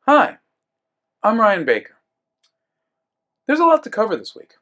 Hi, I'm Ryan Baker. There's a lot to cover this week,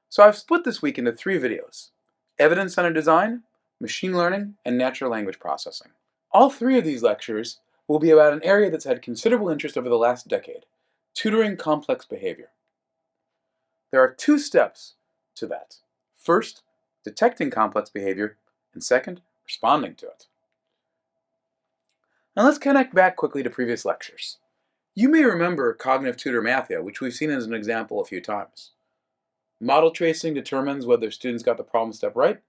so I've split this week into 3 videos: evidence-centered design, machine learning, and natural language processing. All 3 of these lectures will be about an area that's had considerable interest over the last decade: tutoring complex behavior. There are 2 steps to that. First, detecting complex behavior, and second, responding to it. Now let's connect back quickly to previous lectures. You may remember cognitive tutor Mathia, which we've seen as an example a few times. Model tracing determines whether students got the problem step right,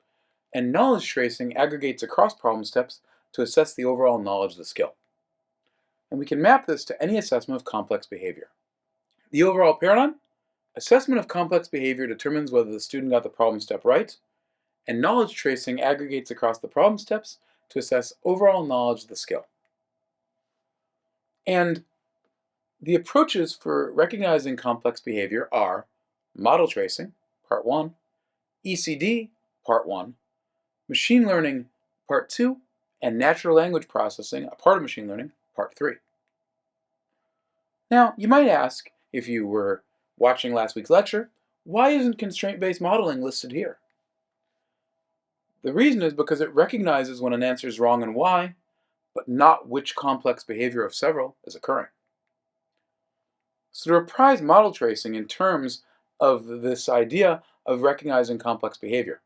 and knowledge tracing aggregates across problem steps to assess the overall knowledge of the skill. And we can map this to any assessment of complex behavior. The overall paradigm: assessment of complex behavior determines whether the student got the problem step right, and knowledge tracing aggregates across the problem steps to assess overall knowledge of the skill. And the approaches for recognizing complex behavior are model tracing, part 1, ECD, part 1, machine learning, part 2, and natural language processing, a part of machine learning, part 3. Now, you might ask, if you were watching last week's lecture, why isn't constraint-based modeling listed here? The reason is because it recognizes when an answer is wrong and why, but not which complex behavior of several is occurring. So to reprise model tracing in terms of this idea of recognizing complex behavior: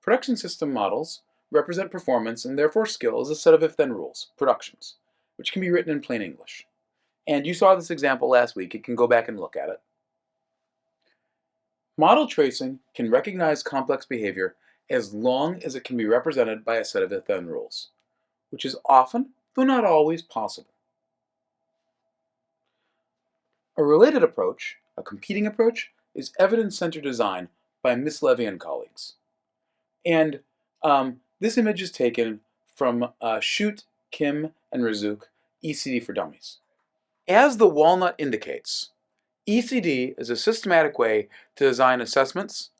production system models represent performance and therefore skill as a set of if-then rules, productions, which can be written in plain English. And you saw this example last week. You can go back and look at it. Model tracing can recognize complex behavior as long as it can be represented by a set of if-then rules, which is often, though not always, possible. A related approach, a competing approach, is evidence-centered design by Miss Levy and colleagues. And this image is taken from Shute, Kim, and Razuk, ECD for Dummies. As the walnut indicates, ECD is a systematic way to design assessments.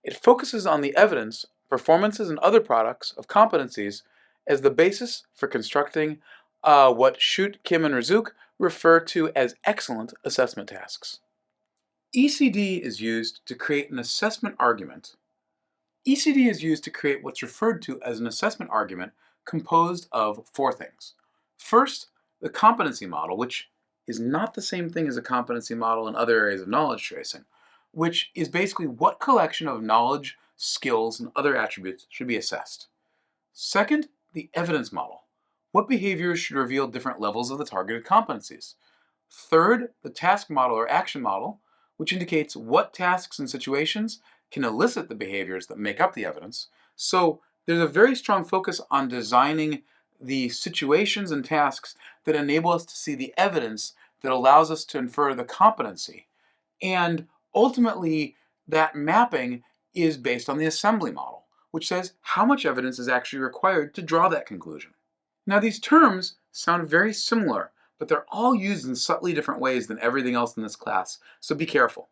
It focuses on the evidence, performances, and other products of competencies as the basis for constructing what Shute, Kim, and Razuk refer to as excellent assessment tasks. ECD is used to create an assessment argument. ECD is used to create what's referred to as an assessment argument composed of 4 things. First, the competency model, which is not the same thing as a competency model in other areas of knowledge tracing, which is basically what collection of knowledge, skills, and other attributes should be assessed. Second, the evidence model. What behaviors should reveal different levels of the targeted competencies? Third, the task model or action model, which indicates what tasks and situations can elicit the behaviors that make up the evidence. So there's a very strong focus on designing the situations and tasks that enable us to see the evidence that allows us to infer the competency. And ultimately, that mapping is based on the assembly model, which says how much evidence is actually required to draw that conclusion. Now, these terms sound very similar, but they're all used in slightly different ways than everything else in this class, so be careful.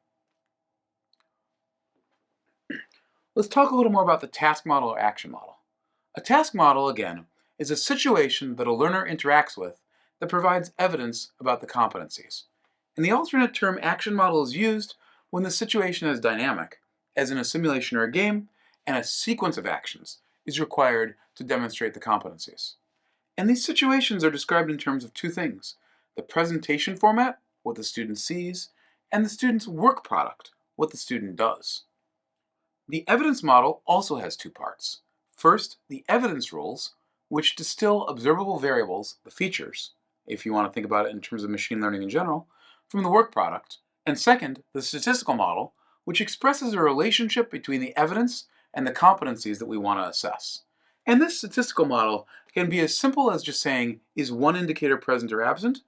Let's talk a little more about the task model or action model. A task model, again, is a situation that a learner interacts with that provides evidence about the competencies. And the alternate term action model is used when the situation is dynamic, as in a simulation or a game, and a sequence of actions is required to demonstrate the competencies. And these situations are described in terms of 2 things: the presentation format, what the student sees, and the student's work product, what the student does. The evidence model also has 2 parts. First, the evidence rules, which distill observable variables, the features, if you want to think about it in terms of machine learning in general, from the work product. And second, the statistical model, which expresses a relationship between the evidence and the competencies that we want to assess. And this statistical model can be as simple as just saying, is one indicator present or absent?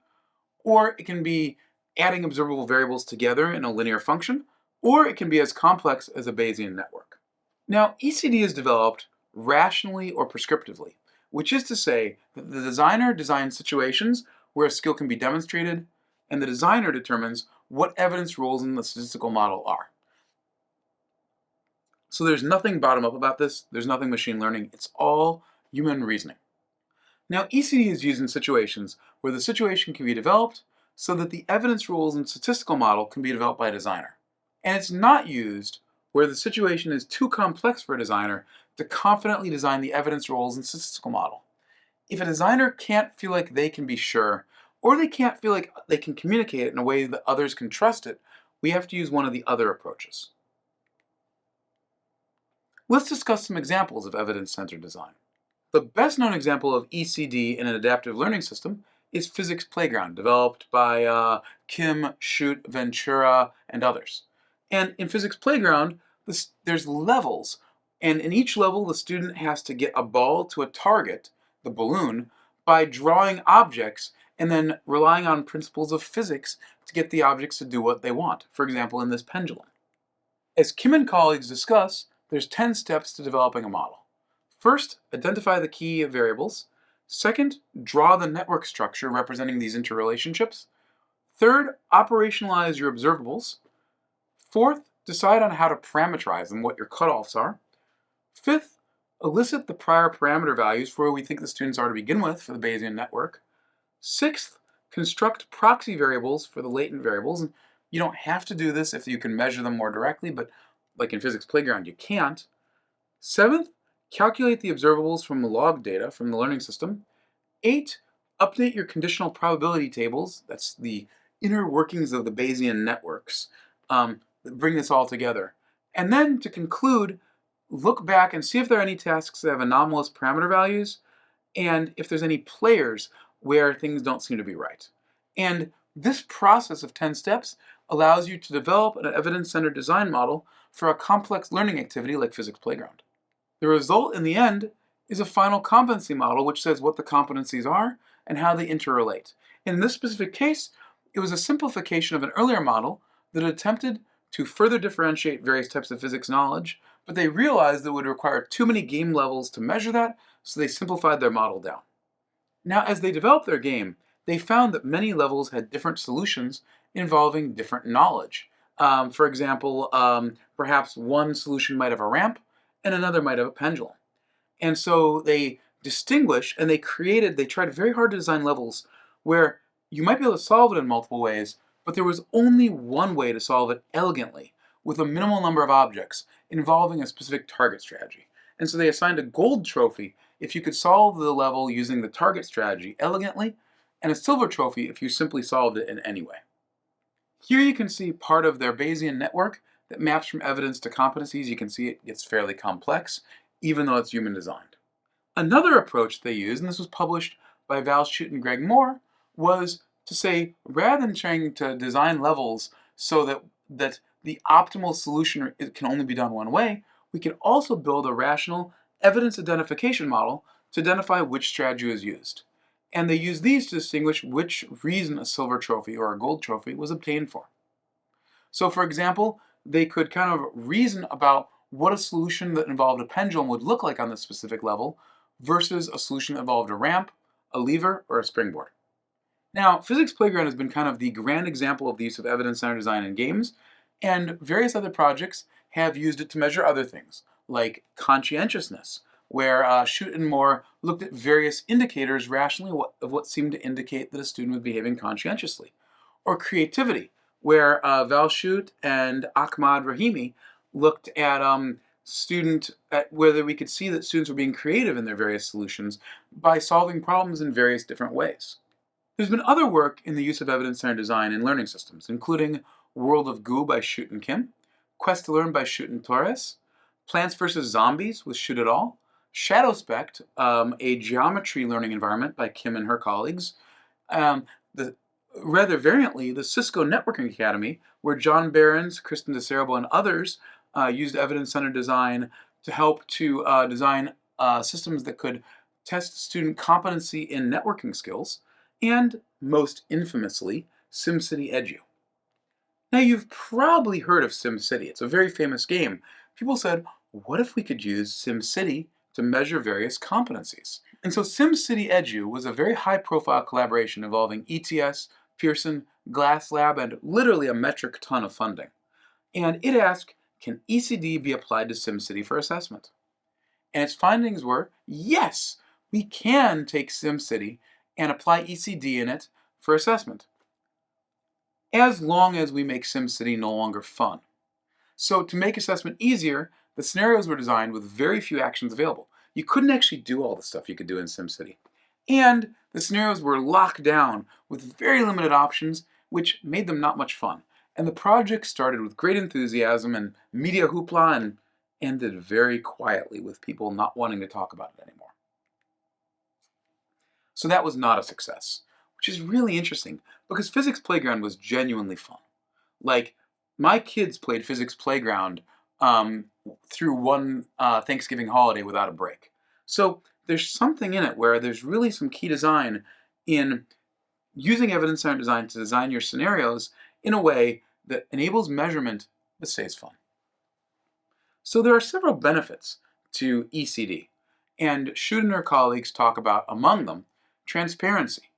Or it can be adding observable variables together in a linear function, or it can be as complex as a Bayesian network. Now, ECD is developed rationally or prescriptively, which is to say that the designer designs situations where a skill can be demonstrated, and the designer determines what evidence rules in the statistical model are. So there's nothing bottom-up about this, there's nothing machine learning, it's all human reasoning. Now, ECD is used in situations where the situation can be developed so that the evidence rules and statistical model can be developed by a designer. And it's not used where the situation is too complex for a designer to confidently design the evidence rules and statistical model. If a designer can't feel like they can be sure, or they can't feel like they can communicate it in a way that others can trust it, we have to use one of the other approaches. Let's discuss some examples of evidence-centered design. The best known example of ECD in an adaptive learning system is Physics Playground, developed by Kim, Shute, Ventura, and others. And in Physics Playground, there's levels, and in each level the student has to get a ball to a target, the balloon, by drawing objects and then relying on principles of physics to get the objects to do what they want, for example in this pendulum. As Kim and colleagues discuss, there's 10 steps to developing a model. First, identify the key variables. Second, draw the network structure representing these interrelationships. Third, operationalize your observables. Fourth, decide on how to parameterize them, what your cutoffs are. Fifth, elicit the prior parameter values for where we think the students are to begin with for the Bayesian network. Sixth, construct proxy variables for the latent variables. And you don't have to do this if you can measure them more directly, but like in Physics Playground, you can't. Seventh, calculate the observables from the log data from the learning system. 8, update your conditional probability tables. That's the inner workings of the Bayesian networks. Bring this all together. And then to conclude, look back and see if there are any tasks that have anomalous parameter values and if there's any players where things don't seem to be right. And this process of 10 steps allows you to develop an evidence-centered design model for a complex learning activity like Physics Playground. The result in the end is a final competency model which says what the competencies are and how they interrelate. And in this specific case, it was a simplification of an earlier model that attempted to further differentiate various types of physics knowledge, but they realized that it would require too many game levels to measure that, so they simplified their model down. Now, as they developed their game, they found that many levels had different solutions involving different knowledge. For example, perhaps one solution might have a ramp and another might have a pendulum. And so they distinguished and they tried very hard to design levels where you might be able to solve it in multiple ways, but there was only one way to solve it elegantly with a minimal number of objects involving a specific target strategy. And so they assigned a gold trophy if you could solve the level using the target strategy elegantly, and a silver trophy if you simply solved it in any way. Here you can see part of their Bayesian network that maps from evidence to competencies. You can see it gets fairly complex, even though it's human designed. Another approach they used, and this was published by Val Shute and Greg Moore, was to say, rather than trying to design levels so that the optimal solution can only be done one way, we can also build a rational evidence identification model to identify which strategy is used. And they use these to distinguish which reason a silver trophy or a gold trophy was obtained for. So for example, they could kind of reason about what a solution that involved a pendulum would look like on this specific level versus a solution that involved a ramp, a lever, or a springboard. Now, Physics Playground has been kind of the grand example of the use of evidence-centered design in games, and various other projects have used it to measure other things, like conscientiousness, where Shute and Moore looked at various indicators rationally of what seemed to indicate that a student was behaving conscientiously. Or creativity, where Val Shute and Ahmad Rahimi looked at whether we could see that students were being creative in their various solutions by solving problems in various different ways. There's been other work in the use of evidence-centered design in learning systems, including World of Goo by Shute and Kim, Quest to Learn by Shute and Torres, Plants vs. Zombies with Shute et al., ShadowSpect, a geometry learning environment by Kim and her colleagues, rather variantly, the Cisco Networking Academy, where John Behrens, Kristen DeCerbo, and others used evidence-centered design to help to design systems that could test student competency in networking skills, and, most infamously, SimCity Edu. Now, you've probably heard of SimCity. It's a very famous game. People said, what if we could use SimCity to measure various competencies? And so SimCity Edu was a very high-profile collaboration involving ETS, Pearson, Glass Lab, and literally a metric ton of funding. And it asked, can ECD be applied to SimCity for assessment? And its findings were, yes, we can take SimCity and apply ECD in it for assessment. as long as we make SimCity no longer fun. So to make assessment easier, the scenarios were designed with very few actions available. You couldn't actually do all the stuff you could do in SimCity. And the scenarios were locked down with very limited options, which made them not much fun. And the project started with great enthusiasm and media hoopla and ended very quietly with people not wanting to talk about it anymore. So that was not a success, which is really interesting because Physics Playground was genuinely fun. Like, my kids played Physics Playground um, through one Thanksgiving holiday without a break. So there's something in it where there's really some key design in using evidence-centered design to design your scenarios in a way that enables measurement but stays fun. So there are several benefits to ECD, and Shute and her colleagues talk about, among them, transparency.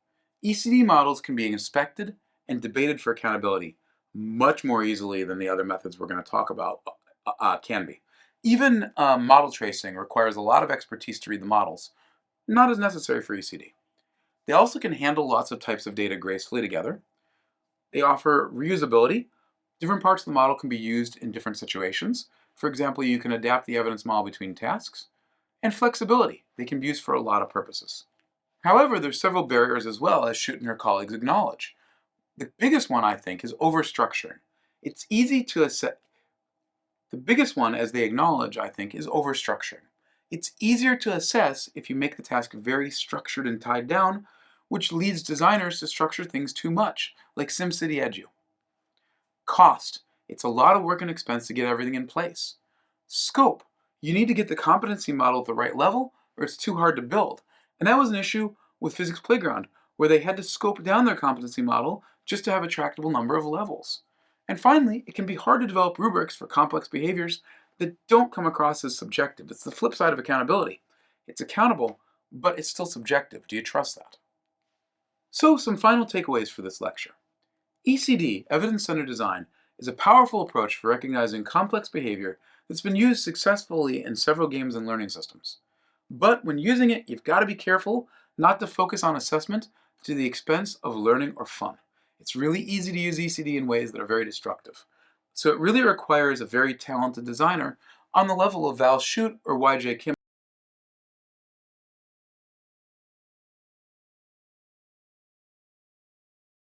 ECD models can be inspected and debated for accountability much more easily than the other methods we're going to talk about can be. Even model tracing requires a lot of expertise to read the models, not as necessary for ECD. They also can handle lots of types of data gracefully together. They offer reusability. Different parts of the model can be used in different situations. For example, you can adapt the evidence model between tasks. And flexibility. They can be used for a lot of purposes. However, there's several barriers as well, as Shute and her colleagues acknowledge. The biggest one, I think, is overstructuring. It's easy to assess. The biggest one, as they acknowledge, I think, is overstructuring. It's easier to assess if you make the task very structured and tied down, which leads designers to structure things too much, like SimCity Edu. Cost. It's a lot of work and expense to get everything in place. Scope. You need to get the competency model at the right level, or it's too hard to build. And that was an issue with Physics Playground, where they had to scope down their competency model just to have a tractable number of levels. And finally, it can be hard to develop rubrics for complex behaviors that don't come across as subjective. It's the flip side of accountability. It's accountable, but it's still subjective. Do you trust that? So, some final takeaways for this lecture. ECD, evidence-centered design, is a powerful approach for recognizing complex behavior that's been used successfully in several games and learning systems. But when using it, you've got to be careful not to focus on assessment to the expense of learning or fun. It's really easy to use ECD in ways that are very destructive. So it really requires a very talented designer on the level of Val Shute or YJ Kim.